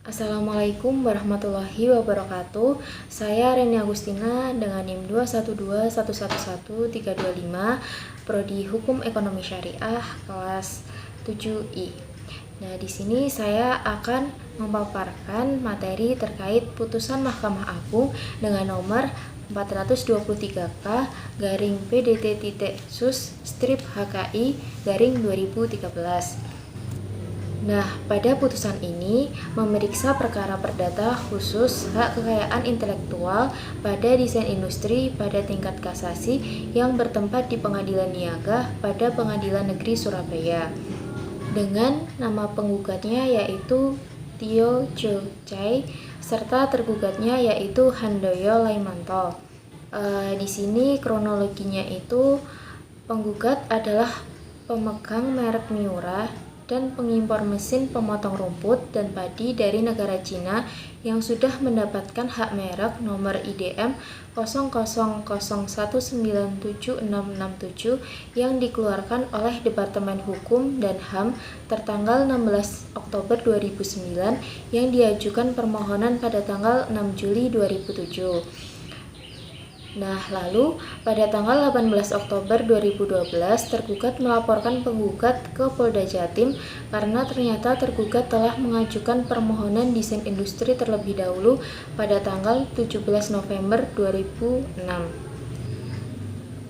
Assalamualaikum warahmatullahi wabarakatuh. Saya Reni Agustina dengan NIM 212111325, Prodi Hukum Ekonomi Syariah kelas 7I. Nah, di sini saya akan memaparkan materi terkait putusan Mahkamah Agung dengan nomor 423K garing PDT.Sus/HKI garing 2013. Nah, pada putusan ini memeriksa perkara perdata khusus hak kekayaan intelektual pada desain industri pada tingkat kasasi yang bertempat di Pengadilan Niaga pada Pengadilan Negeri Surabaya. Dengan nama penggugatnya yaitu Tio Jo Chai serta tergugatnya yaitu Handoyo Laimanto. Di sini kronologinya itu penggugat adalah pemegang merek Miura dan pengimpor mesin pemotong rumput dan padi dari negara Cina yang sudah mendapatkan hak merek nomor IDM 0001976667 yang dikeluarkan oleh Departemen Hukum dan HAM tertanggal 16 Oktober 2009 yang diajukan permohonan pada tanggal 6 Juli 2007. Nah, lalu pada tanggal 18 Oktober 2012 tergugat melaporkan penggugat ke Polda Jatim karena ternyata tergugat telah mengajukan permohonan desain industri terlebih dahulu pada tanggal 17 November 2006.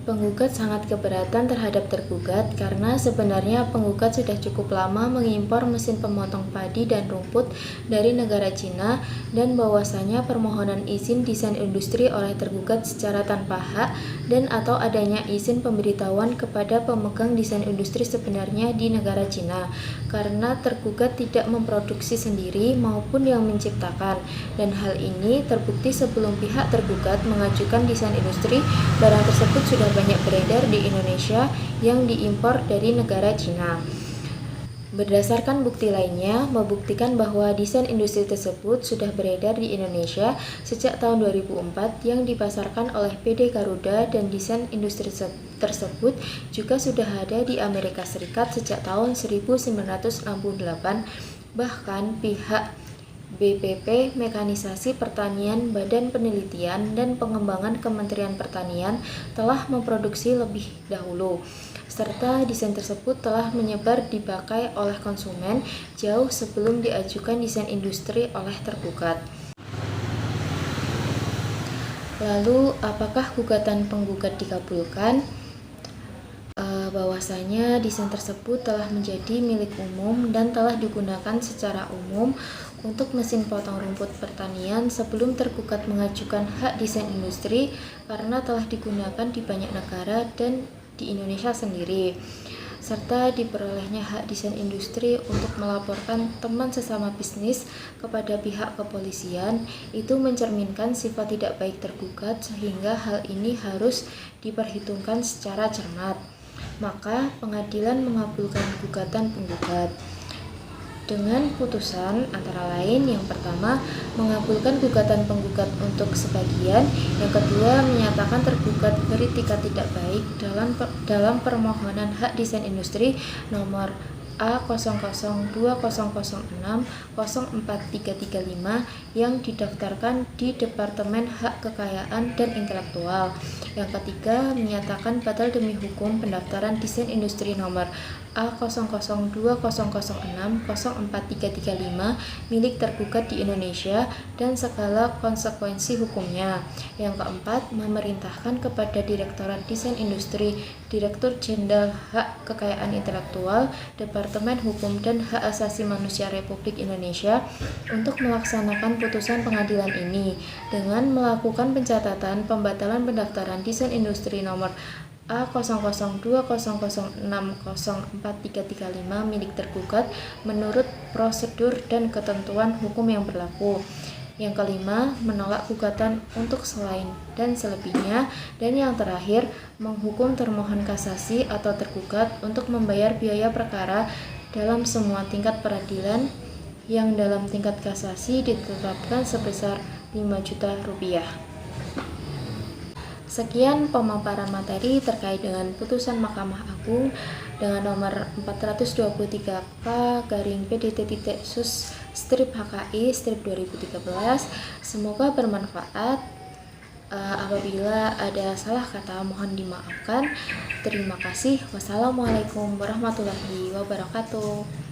Penggugat sangat keberatan terhadap tergugat karena sebenarnya penggugat sudah cukup lama mengimpor mesin pemotong padi dan rumput dari negara Cina dan bahwasanya permohonan izin desain industri oleh tergugat secara tanpa hak dan atau adanya izin pemberitahuan kepada pemegang desain industri sebenarnya di negara Cina karena tergugat tidak memproduksi sendiri maupun yang menciptakan, dan hal ini terbukti sebelum pihak tergugat mengajukan desain industri barang tersebut sudah banyak beredar di Indonesia yang diimpor dari negara Cina. Berdasarkan bukti lainnya, membuktikan bahwa desain industri tersebut sudah beredar di Indonesia sejak tahun 2004 yang dipasarkan oleh PD Garuda, dan desain industri tersebut juga sudah ada di Amerika Serikat sejak tahun 1968. Bahkan pihak BPP Mekanisasi Pertanian Badan Penelitian dan Pengembangan Kementerian Pertanian telah memproduksi lebih dahulu, serta desain tersebut telah menyebar dipakai oleh konsumen jauh sebelum diajukan desain industri oleh tergugat. Lalu, apakah gugatan penggugat dikabulkan? Bahwasanya desain tersebut telah menjadi milik umum dan telah digunakan secara umum untuk mesin potong rumput pertanian sebelum tergugat mengajukan hak desain industri karena telah digunakan di banyak negara dan di Indonesia sendiri, serta diperolehnya hak desain industri untuk melaporkan teman sesama bisnis kepada pihak kepolisian itu mencerminkan sifat tidak baik tergugat sehingga hal ini harus diperhitungkan secara cermat. Maka pengadilan mengabulkan gugatan penggugat dengan putusan antara lain yang pertama mengabulkan gugatan penggugat untuk sebagian, yang kedua menyatakan tergugat beretikat tidak baik dalam permohonan hak desain industri nomor A002006-04335 yang didaftarkan di Departemen Hak Kekayaan dan Intelektual. Yang ketiga, menyatakan batal demi hukum pendaftaran desain industri nomor A002006-04335 milik tergugat di Indonesia dan segala konsekuensi hukumnya. Yang keempat, memerintahkan kepada Direktorat Desain Industri, Direktur Jenderal Hak Kekayaan Intelektual, Departemen Hukum dan Hak Asasi Manusia Republik Indonesia untuk melaksanakan putusan pengadilan ini dengan melakukan pencatatan pembatalan pendaftaran desain industri nomor A002006-04335 milik tergugat menurut prosedur dan ketentuan hukum yang berlaku. Yang kelima, menolak gugatan untuk selain dan selebihnya. Dan yang terakhir, menghukum termohon kasasi atau tergugat untuk membayar biaya perkara dalam semua tingkat peradilan yang dalam tingkat kasasi ditetapkan sebesar 5 juta rupiah. Sekian pemaparan materi terkait dengan putusan Mahkamah Agung dengan nomor 423K garing PDT.Sus strip HKI strip 2013. Semoga bermanfaat. Apabila ada salah kata mohon dimaafkan. Terima kasih. Wassalamualaikum warahmatullahi wabarakatuh.